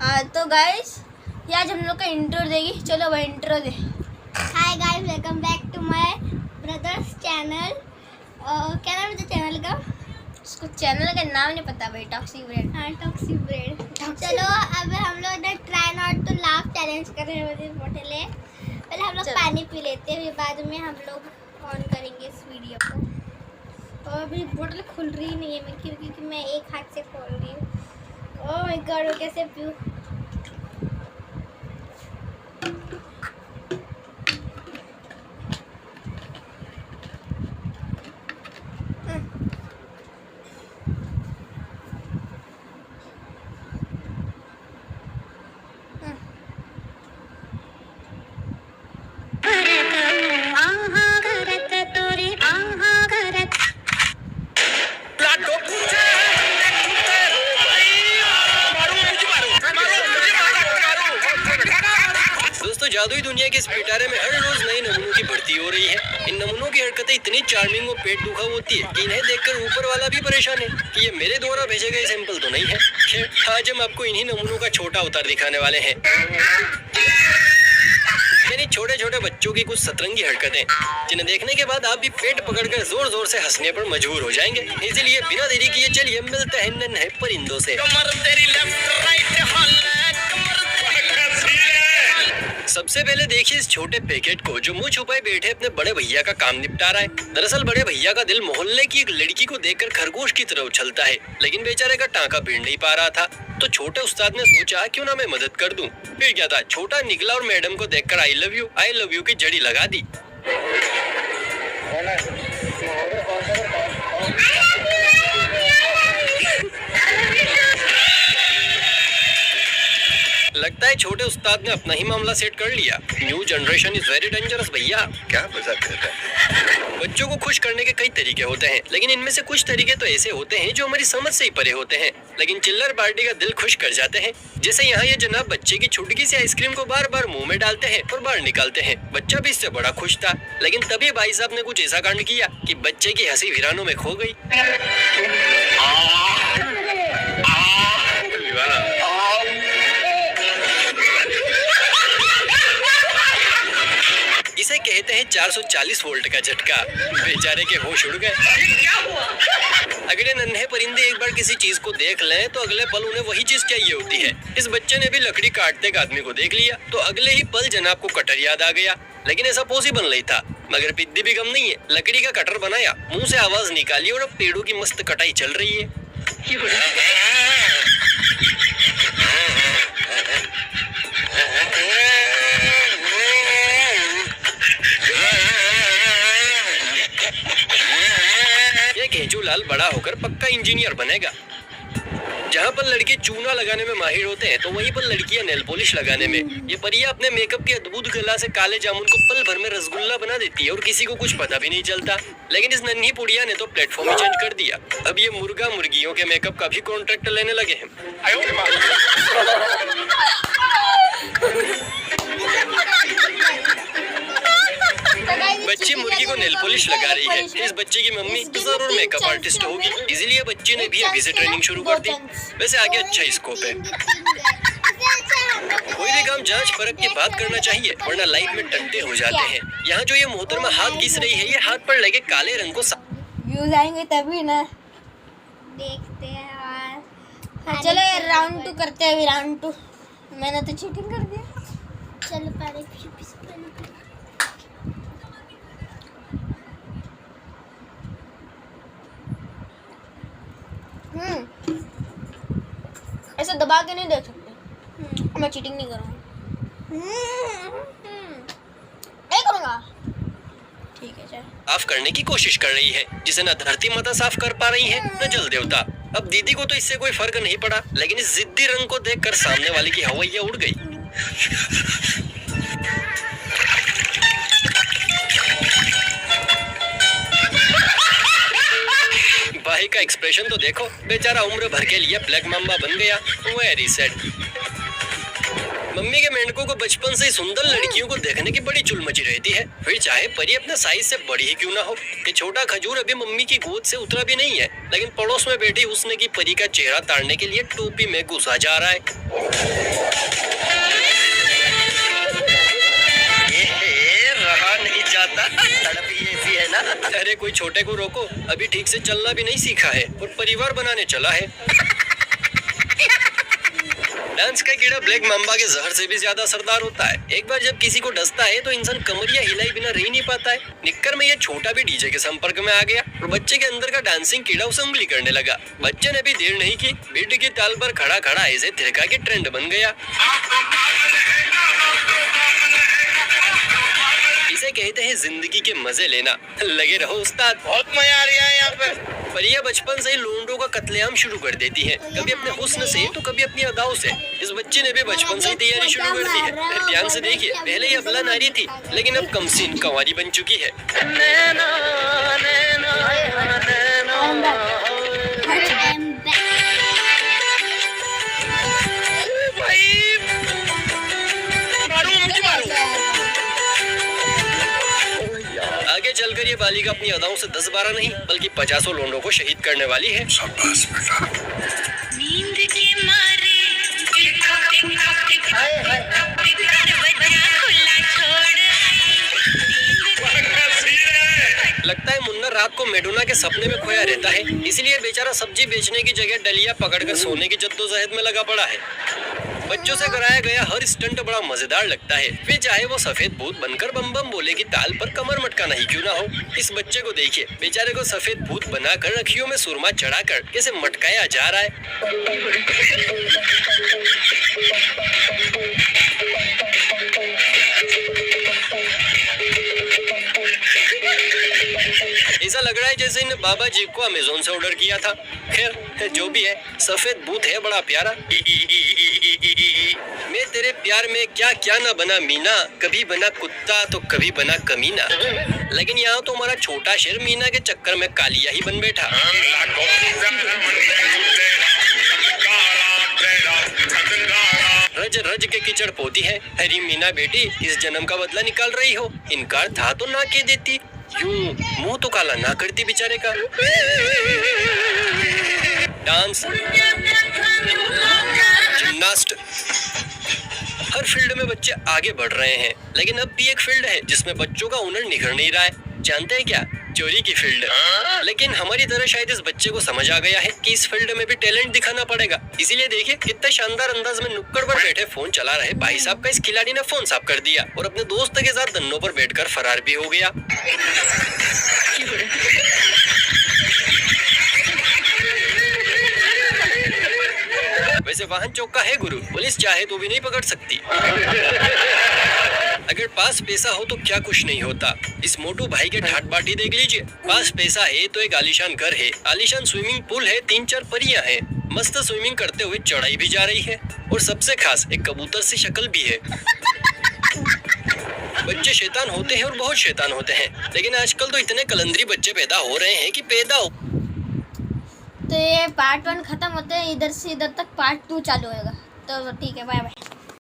तो गाइस ये आज हम लोग का इंट्रो देगी। चलो भाई इंट्रो दे। Hi guys, welcome back to my brother's channel. क्या नाम है चैनल का? उसको चैनल का नाम नहीं पता भाई। टॉक्सी ब्रेड। हाँ, टॉक्सी ब्रेड। चलो अब हम लोग ना try not to laugh challenge कर रहे हैं। बोतले पहले हम लोग पानी पी लेते हैं, फिर बाद में हम लोग ऑन करेंगे इस वीडियो को। और अभी बोतल खुल रही नहीं है मैं, क्योंकि मैं एक हाथ से खोल रही हूँ। ओह माय गॉड, वो कैसे पीऊँ? दोस्तों, जादुई दुनिया के इस पिटारे में हर रोज नए नमूनों की भर्ती हो रही है। इन नमूनों की हरकतें इतनी चार्मिंग और पेट दुखा होती है कि इन्हें देखकर ऊपर वाला भी परेशान है कि ये मेरे द्वारा भेजे गए सैंपल तो नहीं है। खैर, आज हम आपको इन्हीं नमूनों का छोटा अवतार दिखाने वाले हैं, यानी छोटे छोटे बच्चों की कुछ सतरंगी हरकतें, जिन्हें देखने के बाद आप भी पेट पकड़कर जोर जोर से हंसने पर मजबूर हो जाएंगे। इसीलिए बिना देरी किए चलिए मिलते हैं नन्हे परिंदों से। सबसे पहले देखिए इस छोटे पैकेट को, जो मुंह छुपाए बैठे अपने बड़े भैया का काम निपटा रहा है। दरअसल बड़े भैया का दिल मोहल्ले की एक लड़की को देखकर खरगोश की तरह उछलता है, लेकिन बेचारे का टांका भिड़ नहीं पा रहा था। तो छोटे उस्ताद ने सोचा क्यों ना मैं मदद कर दूं। फिर क्या था, छोटा निकला और मैडम को देखकर आई लव यू की जड़ी लगा दी। लगता है छोटे उस्ताद ने अपना ही मामला सेट कर लिया। New generation is very dangerous भैया। क्या मजाक करता है? बच्चों को खुश करने के कई तरीके होते हैं, लेकिन इनमें से कुछ तरीके तो ऐसे होते हैं जो हमारी समझ से ही परे होते हैं, लेकिन चिल्लर पार्टी का दिल खुश कर जाते हैं। जैसे यहाँ ये जनाब बच्चे की छुटकी से आइसक्रीम को बार बार मुंह में डालते हैं और बाहर निकालते हैं। बच्चा भी इससे बड़ा खुश था, लेकिन तभी भाई साहब ने कुछ ऐसा कांड किया कि बच्चे की हंसी वीरानों में खो गई। इसे कहते हैं 440 वोल्ट का झटका। बेचारे के होश उड़ गए। अगले नन्हे परिंदे एक बार किसी चीज को देख लें तो अगले पल उन्हें वही चीज चाहिए होती है। इस बच्चे ने भी लकड़ी काटते एक आदमी को देख लिया तो अगले ही पल जनाब को कटर याद आ गया, लेकिन ऐसा पॉसिबल नहीं था। मगर पिद्दी भी कम नहीं है, लकड़ी का कटर बनाया, मुंह से आवाज निकाली और अब पेड़ों की मस्त कटाई चल रही है। लाल बड़ा होकर पक्का इंजीनियर बनेगा। जहाँ पर लड़के चूना लगाने में माहिर होते हैं, तो वहीं पर लड़कियां नेल पॉलिश लगाने में। ये परियां अपने मेकअप की अद्भुत कला से काले जामुन को पल भर में रसगुल्ला बना देती है और किसी को कुछ पता भी नहीं चलता। लेकिन इस नन्ही पुड़िया ने तो प्लेटफॉर्म ही चेंज कर दिया। अब ये मुर्गा मुर्गियों के मेकअप का भी कॉन्ट्रैक्ट लेने लगे हैं। बच्ची मुर्गी को नेल पॉलिश लगा रही है। इस बच्चे की मम्मी जरूर मेकअप आर्टिस्ट होगी, इसीलिए बच्ची ने भी अभी से ट्रेनिंग शुरू कर दी। वैसे आगे अच्छा स्कोप है। कोई भी काम जांच परख के बाद करना चाहिए, वरना लाइफ में टंटे हो जाते हैं। यहाँ जो ये मोहतरमा हाथ घिस रही है, ये हाथ पर लगे काले रंग को व्यूज आएंगे तभी ना। देखते हैं यार। चलो यार राउंड 2 करते हैं। राउंड 2 मैंने तो चीटिंग कर दिया। चलो पहले ऐसे दबा के नहीं देख सकते। मैं चीटिंग नहीं करूँगा। नहीं करूँगा। ठीक है, चल। साफ करने की कोशिश कर रही है, जिसे न धरती माता साफ कर पा रही है न जल देवता। अब दीदी को तो इससे कोई फर्क नहीं पड़ा, लेकिन इस जिद्दी रंग को देखकर सामने वाले की हवैया उड़ गई। भाई का एक्सप्रेशन तो देखो, बेचारा उम्र भर के लिए ब्लैक माम्बा बन गया। Very sad. मम्मी के मेंढकों को बचपन से ही सुंदर लड़कियों को देखने की बड़ी चुल मची रहती है, फिर चाहे परी अपने साइज से बड़ी ही क्यों ना हो। ये छोटा खजूर अभी मम्मी की गोद से उतरा भी नहीं है, लेकिन पड़ोस में बैठी उसने की परी का चेहरा ताड़ने के लिए टोपी में घुसा जा रहा है। रहा नहीं जाता, तड़प ही ऐसी है ना। अरे कोई छोटे को रोको, अभी ठीक से चलना भी नहीं सीखा है और परिवार बनाने चला है। डांस का कीड़ा ब्लैक मांबा के जहर से भी ज्यादा असरदार होता है। एक बार जब किसी को डसता है तो इंसान कमरिया हिलाई बिना रह नहीं पाता है। निक्कर में ये छोटा भी डीजे के संपर्क में आ गया और बच्चे के अंदर का डांसिंग कीड़ा उसे उंगली करने लगा। बच्चे ने भी देर नहीं की, बीट की ताल पर खड़ा खड़ा ऐसे थिरका के ट्रेंड बन गया। इसे कहते हैं जिंदगी के मजे लेना। लगे रहो उस्ताद, बहुत मजा आ रहा है यहाँ पर। परिया बचपन से ही लोंडों का कत्लेआम शुरू कर देती है, कभी अपने हुस्न से तो कभी अपनी अदाओं से। इस बच्चे ने भी बचपन से ही तैयारी शुरू कर दी है। ध्यान से देखिए, पहले ये अबला नारी थी, लेकिन अब कमसीन कंवारी बन चुकी है। आगे चलकर ये बालिका अपनी अदाओं से 10-12 नहीं बल्कि 50 लोंडों को शहीद करने वाली है। शाबाश बेटा। नींद के मारे खुला छोड़। लगता है मुन्ना रात को मेडोना के सपने में खोया रहता है, इसलिए बेचारा सब्जी बेचने की जगह डलिया पकड़कर सोने की जद्दोजहद में लगा पड़ा है। बच्चों से कराया गया हर स्टंट बड़ा मजेदार लगता है, फिर चाहे वो सफेद भूत बनकर बम बम बोले की ताल पर कमर मटकाना ही क्यों ना हो। इस बच्चे को देखिए, बेचारे को सफेद भूत बनाकर अखियों में सुरमा चढ़ाकर कैसे मटकाया जा रहा है। ऐसा लग रहा है जैसे इन बाबा जी को अमेज़न से ऑर्डर किया था। खैर जो भी है, सफेद भूत है बड़ा प्यारा। मैं तेरे प्यार में क्या क्या ना बना मीना, कभी बना कुत्ता तो कभी बना कमीना। लेकिन यहाँ तो हमारा छोटा शेर मीना के चक्कर में कालिया ही बन बैठा। रज रज के कीचड़ पोती है। हरी मीना बेटी, इस जन्म का बदला निकाल रही हो, इनकार था तो ना कह देती, यूं मुंह तो काला ना करती बेचारे का। डांस, जिम्नास्ट, हर फील्ड में बच्चे आगे बढ़ रहे हैं, लेकिन अब भी एक फील्ड है जिसमें बच्चों का हुनर निखर नहीं रहा है। जानते हैं क्या? चोरी की फील्ड। लेकिन हमारी तरह शायद इस बच्चे को समझ आ गया है कि इस फील्ड में भी टैलेंट दिखाना पड़ेगा। इसीलिए देखिए कितने शानदार अंदाज में नुक्कड़ पर बैठे फोन चला रहे भाई साहब का इस खिलाड़ी ने फोन साफ कर दिया और अपने दोस्त के साथ धन्नों पर बैठकर फरार भी हो गया। वैसे वाहन चौका है गुरु, पुलिस चाहे तो भी नहीं पकड़ सकती। अगर पास पैसा हो तो क्या कुछ नहीं होता। इस मोटू भाई के ठाट बाटी देख लीजिए। पास पैसा है तो एक आलीशान घर है, आलीशान स्विमिंग पूल है, 3-4 परियां हैं, मस्त स्विमिंग करते हुए चढ़ाई भी जा रही है और सबसे खास एक कबूतर सी शक्ल भी है। बच्चे शैतान होते हैं और बहुत शैतान होते हैं, लेकिन आजकल तो इतने कलंदरी बच्चे पैदा हो रहे हैं कि पैदा हो। तो ये पार्ट 1 खत्म होते हैं, इधर से इधर तक पार्ट 2 चालू होगा। तो ठीक है, बाय बाय।